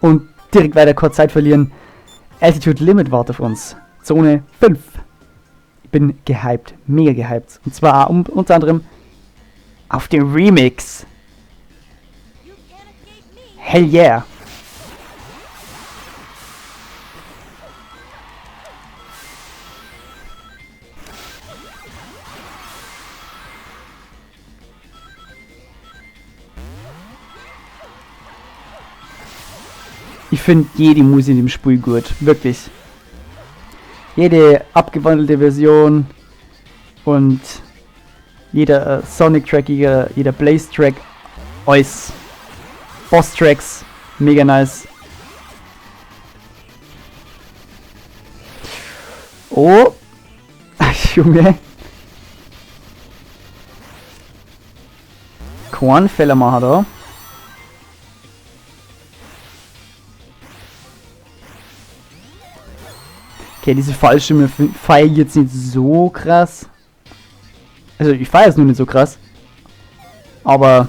Und direkt weiter kurz Zeit verlieren. Altitude Limit wartet auf uns. Zone 5. Ich bin gehypt. Mega gehypt. Und zwar unter anderem auf den Remix. Hell yeah. Ich finde jede Musik in dem Spiel gut, wirklich. Jede abgewandelte Version und jeder Sonic-Track, jeder Blaze-Track, alles. Boss-Tracks, mega nice. Oh, Junge. Kornfäller machen da. Okay, diese Fallschirme feiere ich jetzt nicht so krass. Also ich feiere es nur nicht so krass. Aber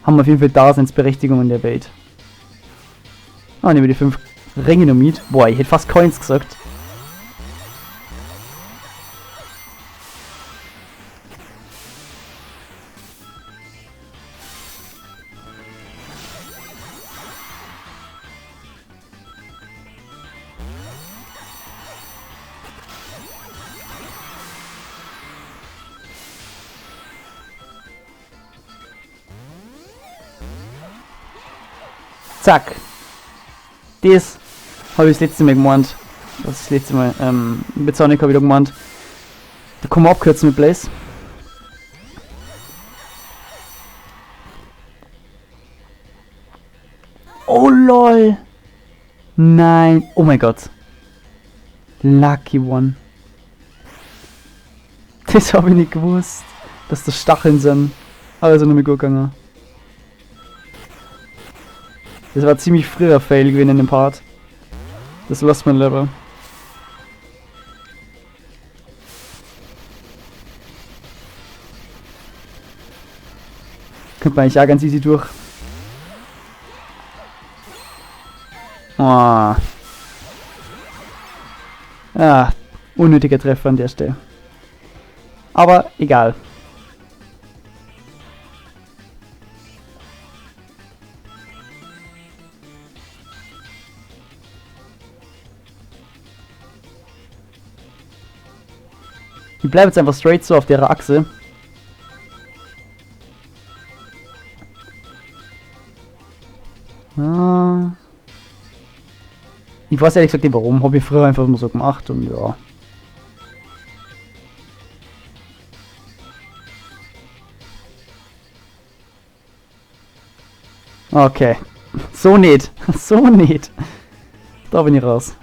haben auf jeden Fall Daseinsberechtigung in der Welt. Ah, nehmen wir die 5 Ringe damit. Boah, ich hätte fast Coins gesagt. Zack. Das habe ich das letzte Mal gemeint. Das letzte Mal mit Sonic habe ich da gemeint. Da kann man abkürzen mit Blaze. Oh lol. Nein. Oh mein Gott. Lucky one. Das habe ich nicht gewusst. Dass das Stacheln sind. Also noch mit gut gegangen. Das war ziemlich früher Fail gewesen in dem Part. Das lässt man lieber. Kommt man eigentlich auch ganz easy durch. Oh. Ah, unnötiger Treffer an der Stelle. Aber egal. Ich bleibe jetzt einfach straight so auf der Achse. Ah. Ich weiß ehrlich gesagt nicht warum, habe ich früher einfach immer so gemacht und ja. Okay. So nicht. So nicht. Da bin ich raus.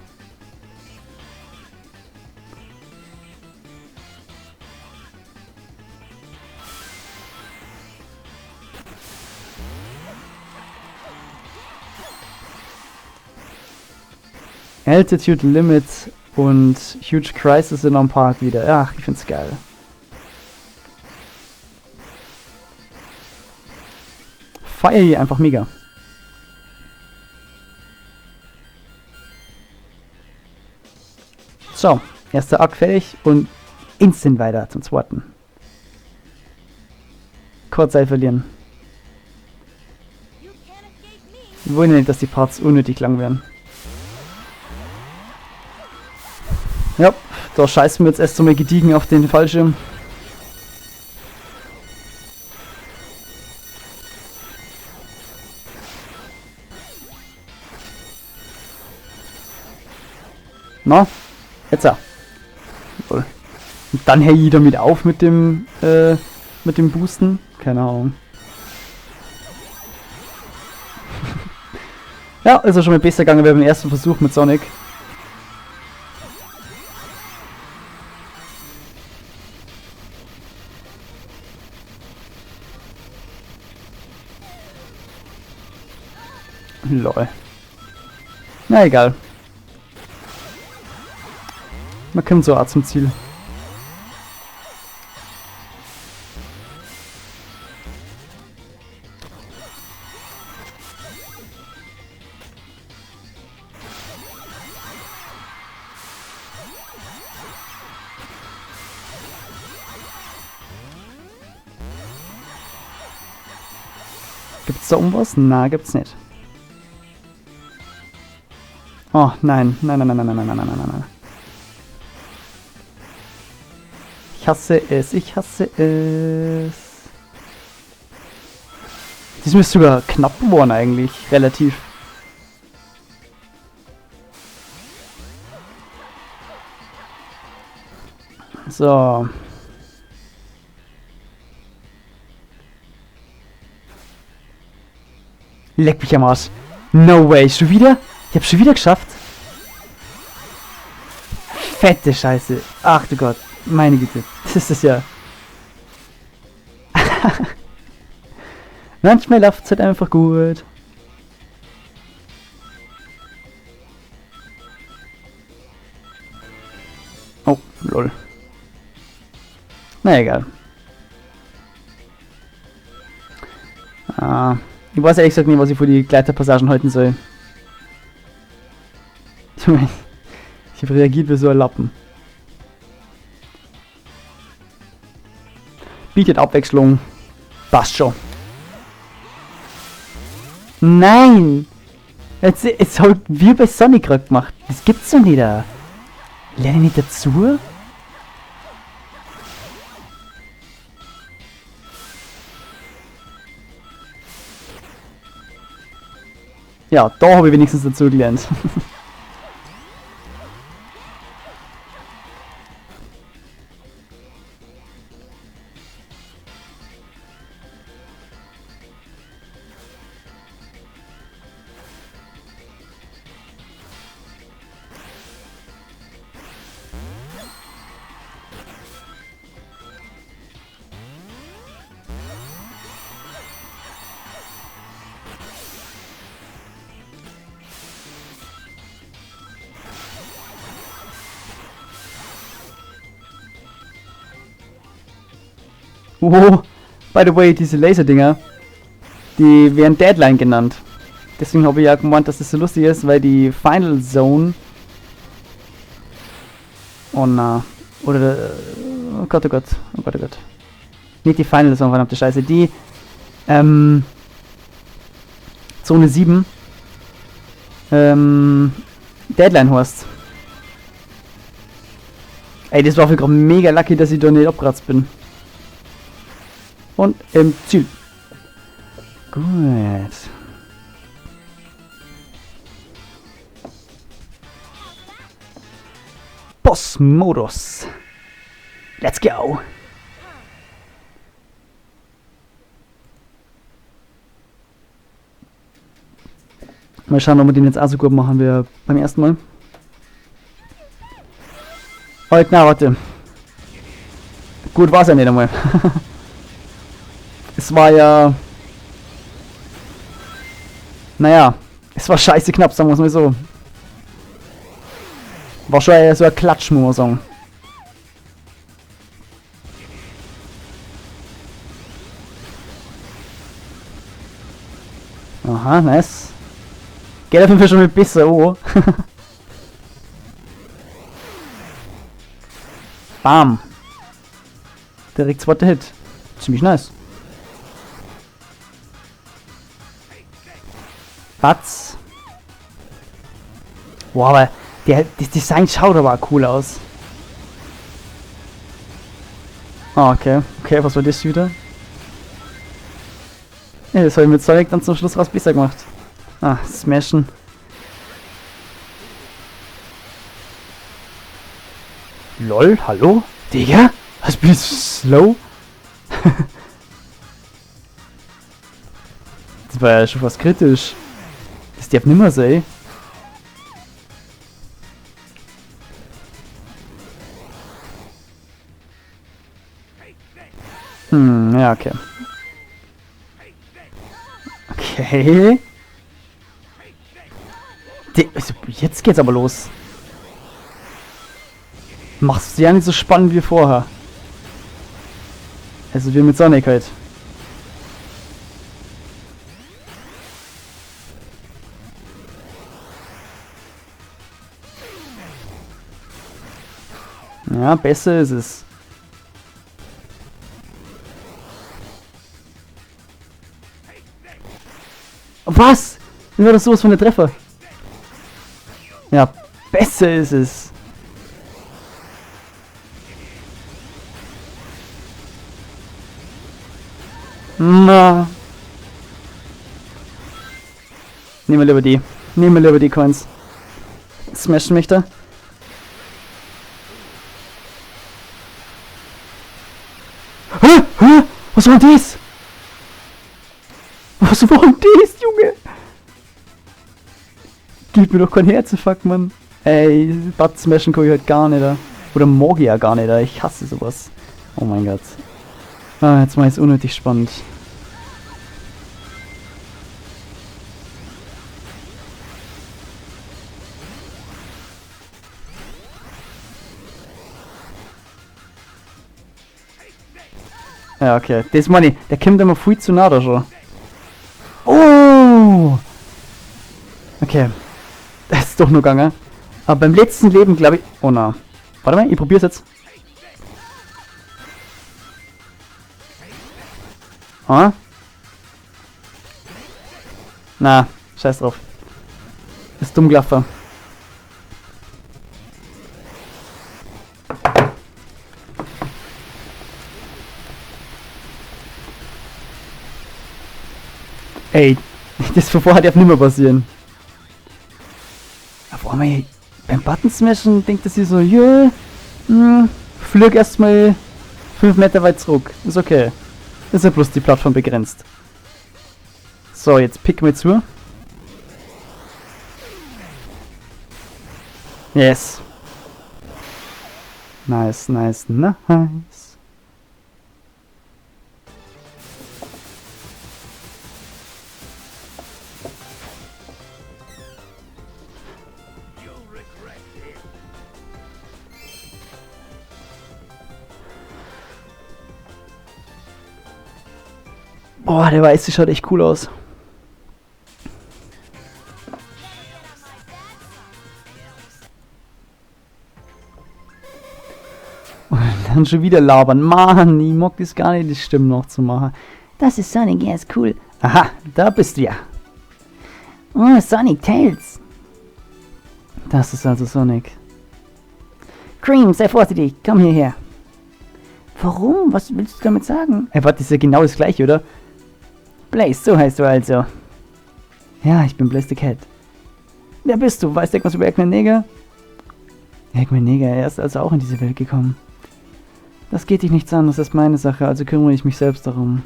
Altitude Limit und Huge Crisis sind am Park wieder. Ach, ich find's geil. Feier hier einfach mega. So, erster Akt fertig und instant weiter zum zweiten. Kurz Zeit verlieren. Wir wollen ja nicht, dass die Parts unnötig lang werden. Ja, da scheißen wir jetzt erst einmal gediegen auf den Fallschirm. Na, jetzt ja. Und dann höre ich damit auf mit dem Boosten. Keine Ahnung. Ja, ist ja schon mal besser gegangen wie beim ersten Versuch mit Sonic. Lol. Na egal. Man kommt so hart zum Ziel. Gibt's da irgendwas? Na, gibt's nicht. Oh, nein. Nein, nein, nein, nein, nein, nein, nein, nein, nein. Ich hasse es, ich hasse es. Das ist mir sogar knapp geworden eigentlich, relativ. So. Leck mich am Arsch. No way, schon wieder? Ich hab's schon wieder geschafft. Fette Scheiße. Ach du Gott. Meine Güte. Das ist ja... Manchmal läuft's halt einfach gut. Oh, lol. Na egal. Ich weiß ehrlich gesagt nicht, was ich für die Gleiterpassagen halten soll. Ich habe reagiert wie so ein Lappen. Bietet Abwechslung. Passt schon. Nein! Jetzt halt wie bei Sonic gerade gemacht. Das gibt's doch nicht da. Lerne ich nicht dazu? Ja, da habe ich wenigstens dazu gelernt. Oh, by the way, diese Laserdinger, die werden Deadline genannt. Deswegen habe ich ja gemeint, dass das so lustig ist, weil die Final Zone... Oh na. Oder... Oh Gott, oh Gott. Oh Gott, oh Gott. Nicht die Final Zone, verdammte Scheiße. Die... Zone 7... Deadline heißt. Ey, das war für gerade mega lucky, dass ich da nicht abgeratzt bin. Und im Ziel. Gut. Boss-Modus. Let's go. Mal schauen, ob wir den jetzt auch so gut machen wie beim ersten Mal. Halt, na, warte. Gut war's ja nicht einmal. Es war ja... Naja, es war scheiße knapp, sagen wir es mal so. War schon eher so ein Klatsch, muss man sagen. Aha, nice. Geht auf jeden Fall schon mal besser, oh. Bam. Direkt zweiter Hit. Ziemlich nice. Batz. Boah, aber das Design schaut aber auch cool aus. Ah, okay. Okay, was war das wieder? Ja, das habe ich mit Sonic dann zum Schluss raus besser gemacht. Ah, smashen. LOL, hallo? Digga? Was bist du slow? Das war ja schon fast kritisch. Das darf nimmer sein. Ja, okay. Okay. Jetzt geht's aber los. Machst du ja nicht so spannend wie vorher. Also wie mit Sonic halt. Ja, besser ist es. Was? Wie war das sowas von der Treffer? Ja, besser ist es. Na. Nehmen wir lieber die. Nehmen wir lieber die Coins. Smashen mich da. Hä? Hä? Was war denn das? Was war denn das, Junge? Gib mir doch kein Herzenfuck, Mann. Ey, Bud smashen kann ich halt gar nicht. Oder mag ich ja gar nicht. Ich hasse sowas. Oh mein Gott. Ah, jetzt mal ist unnötig spannend. Ja, okay. Das meine ich. Der kommt immer viel zu nah da schon. Oh! Okay. Das ist doch nur gegangen. Aber beim letzten Leben, glaube ich... Oh, na. Warte mal, ich probier's jetzt. Ah? Na, scheiß drauf. Ist dumm gelaufen. Ey, das von vorher darf nicht mehr passieren. Auf einmal beim Button smashen denkt er sich so, ja, flüg erstmal 5 Meter weit zurück. Ist okay. Ist ja bloß die Plattform begrenzt. So, jetzt picken wir zu. Yes. Nice, nice, nice. Boah, der Weiße schaut echt cool aus. Und dann schon wieder labern. Mann, ich mag das gar nicht, die Stimmen noch zu machen. Das ist Sonic, er ist cool. Aha, da bist du ja. Oh, Sonic Tails. Das ist also Sonic. Cream, sei vorsichtig, komm hierher. Warum? Was willst du damit sagen? Warte, das ist ja genau das gleiche, oder? Blaze, so heißt du also. Ja, ich bin Blaze the Cat. Wer bist du? Weißt du etwas über Eggman Neger? Eggman Neger, er ist also auch in diese Welt gekommen. Das geht dich nichts an, das ist meine Sache, also kümmere ich mich selbst darum.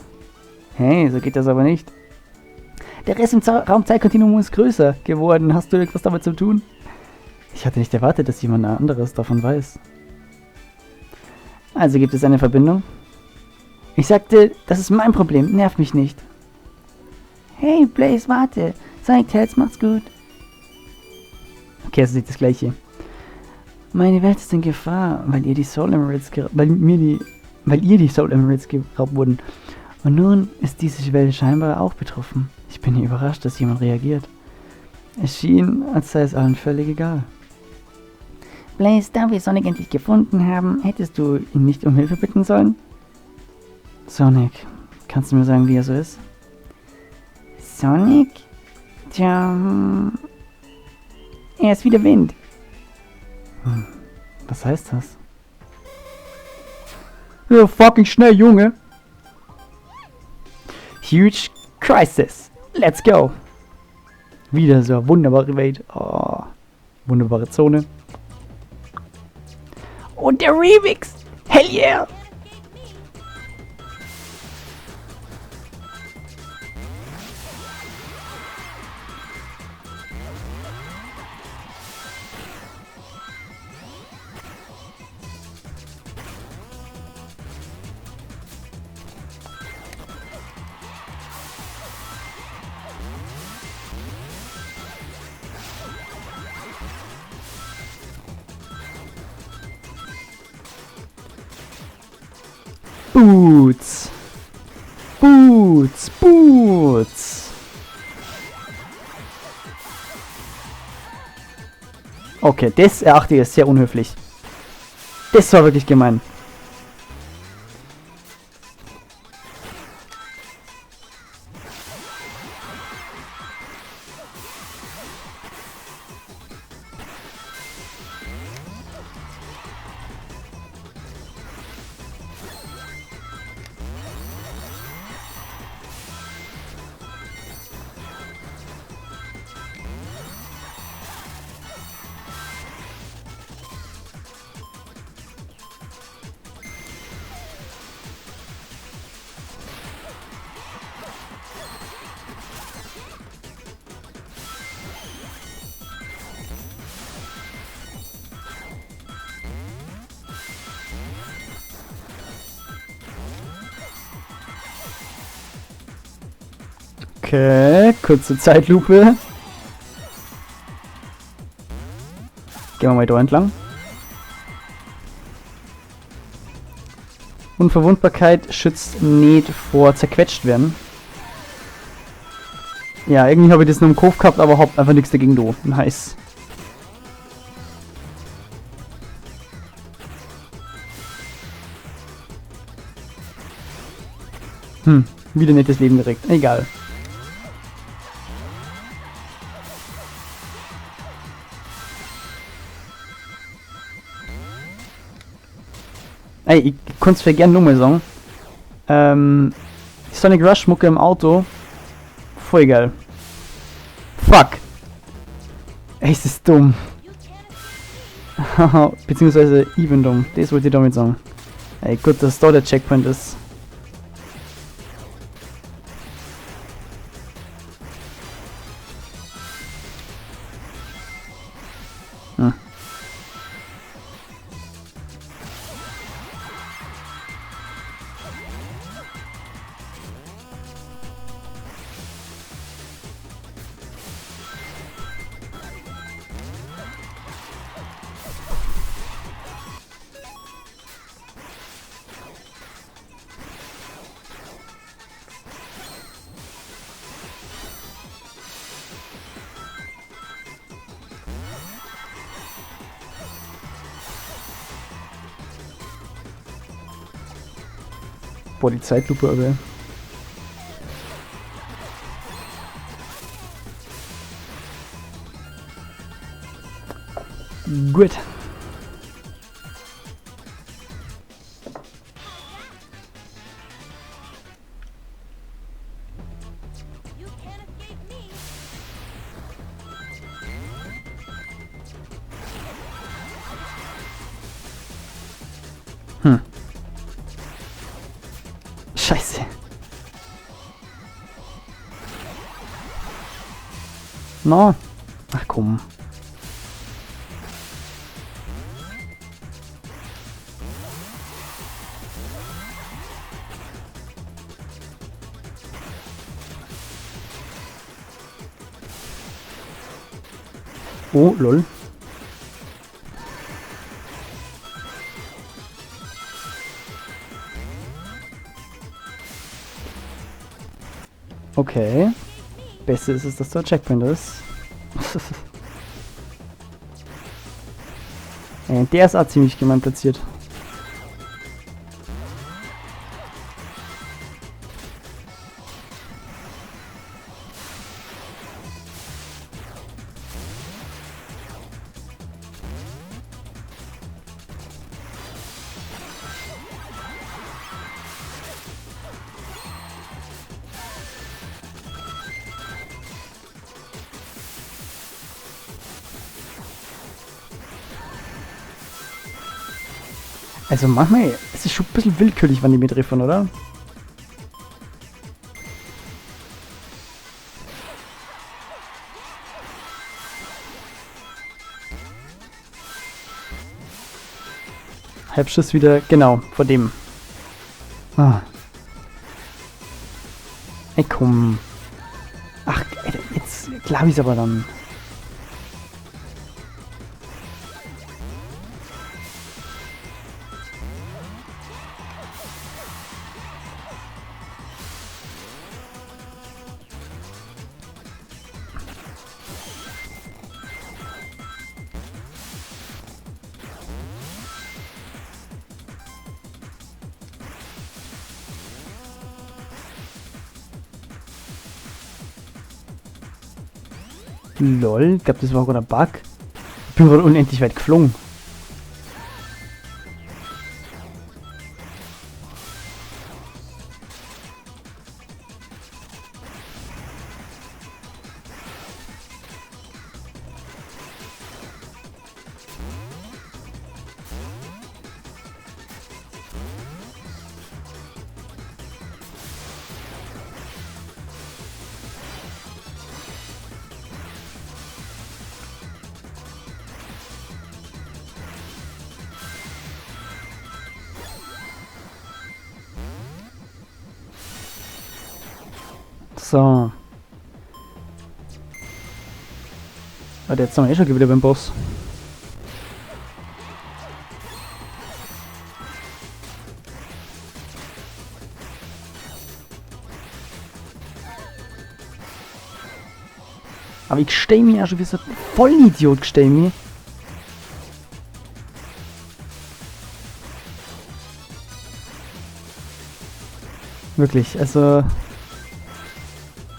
Hey, so geht das aber nicht. Der Rest im Raumzeitkontinuum ist größer geworden. Hast du etwas damit zu tun? Ich hatte nicht erwartet, dass jemand anderes davon weiß. Also gibt es eine Verbindung? Ich sagte, das ist mein Problem, nerv mich nicht. Hey, Blaze, warte. Sonic Tails, macht's gut. Okay, das ist nicht das gleiche. Meine Welt ist in Gefahr, weil ihr die Soul Emeralds geraubt wurden. Und nun ist diese Welt scheinbar auch betroffen. Ich bin hier überrascht, dass jemand reagiert. Es schien, als sei es allen völlig egal. Blaze, da wir Sonic endlich gefunden haben, hättest du ihn nicht um Hilfe bitten sollen? Sonic, kannst du mir sagen, wie er so ist? Sonic? Tja, er ist wie der Wind. Was heißt das? Ja, fucking schnell, Junge. Huge Crisis. Let's go. Wieder so eine wunderbare Welt. Oh, wunderbare Zone. Und der Remix. Hell yeah. Boots. Boots. Boots. Okay, das erachte ich als sehr unhöflich. Das war wirklich gemein. Okay, kurze Zeitlupe. Gehen wir mal da entlang. Unverwundbarkeit schützt nicht vor zerquetscht werden. Ja, irgendwie habe ich das nur im Kopf gehabt, aber hab einfach nichts dagegen da. Nice. Wieder nettes Leben direkt. Egal. Ey, ich kann es gerne nochmal sagen. Sonic Rush Mucke im Auto. Voll geil. Fuck. Ey, ist das dumm. Beziehungsweise even dumm. Das wollte ich damit sagen. Ey, gut, dass da der Checkpoint ist. Boah, die Zeitlupe, aber. Gut. Scheiße. No. Ach komm. Oh, lol. Okay. Beste ist es, dass da Checkpoint ist. Der ist auch ziemlich gemein platziert. Also manchmal ist es schon ein bisschen willkürlich, wann die mir treffen, oder? Halbschuss wieder, genau, vor dem. Ah. Ey, komm. Ach, jetzt glaube ich es aber dann. Lol, ich glaube, das war gerade ein Bug. Ich bin gerade unendlich weit geflogen. So. Aber jetzt sind wir eh schon wieder beim Boss. Aber ich stehe mir ja schon wie so ein Vollidiot, stehe mir. Wirklich, also...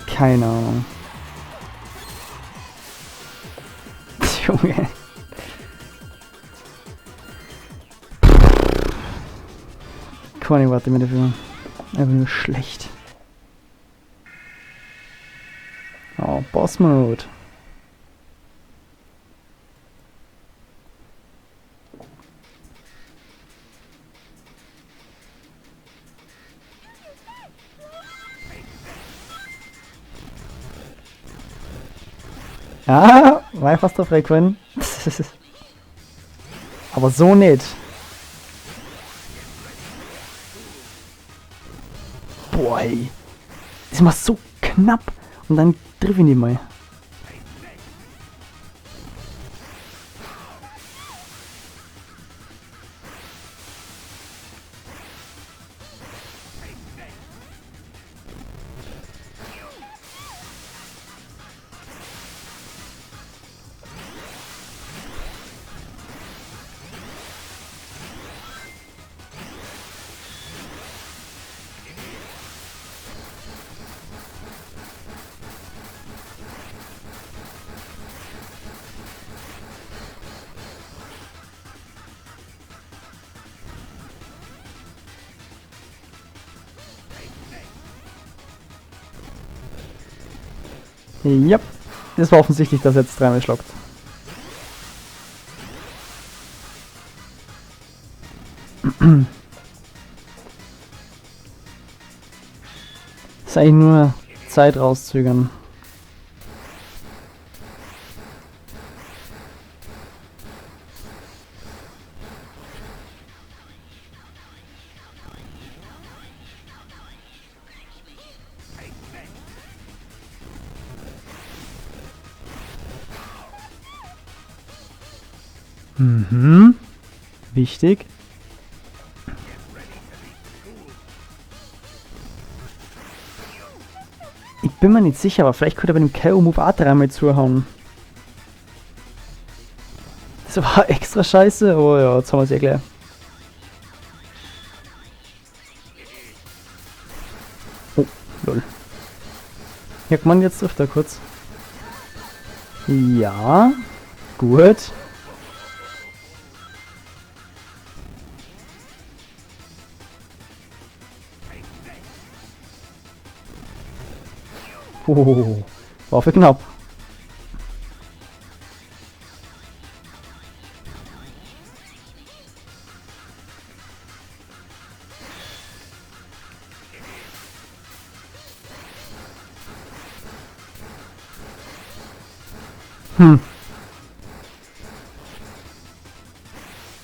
Keine Ahnung. Junge. Keine Worte mehr dafür. Einfach nur schlecht. Oh, Boss Mode. Ja, war ich fast drauf rein. Aber so nicht. Boah, ey. Das ist mal so knapp. Und dann triff ich nicht mal. Ja, das war offensichtlich, dass er jetzt dreimal schlagt. Das ist eigentlich nur Zeit rauszögern. Mhm. Wichtig. Ich bin mir nicht sicher, aber vielleicht könnte er bei dem KO-Move auch dreimal zuhauen. Das war extra scheiße. Oh ja, jetzt haben wir es ja gleich. Oh, lol. Ja, man, jetzt trifft er kurz. Ja, gut. Oh, war für knapp.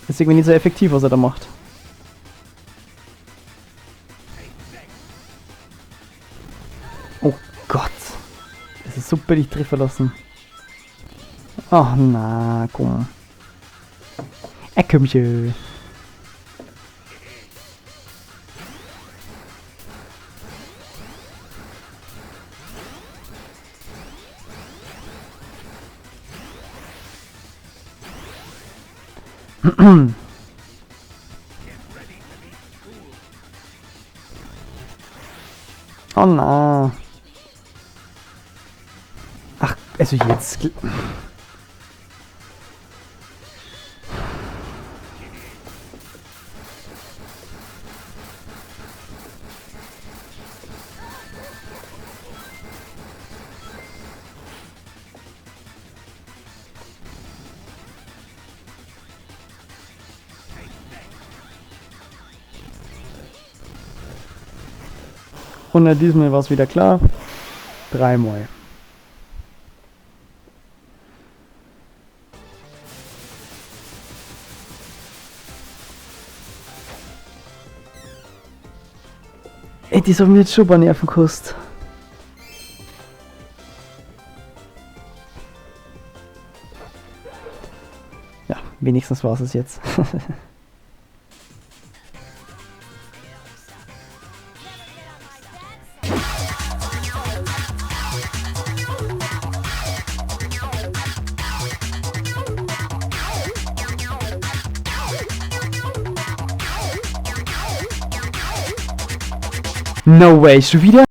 Ist irgendwie nicht so effektiv, was er da macht. Oh Gott. Das ist so billig treffen lassen. Ach na, komm. Kommchen. Oh na. Ach, also jetzt. Und diesmal war es wieder klar. Dreimal. Ey, die soll mir jetzt schon bei Nerven kosten. wenigstens war es jetzt. No way, schon wieder?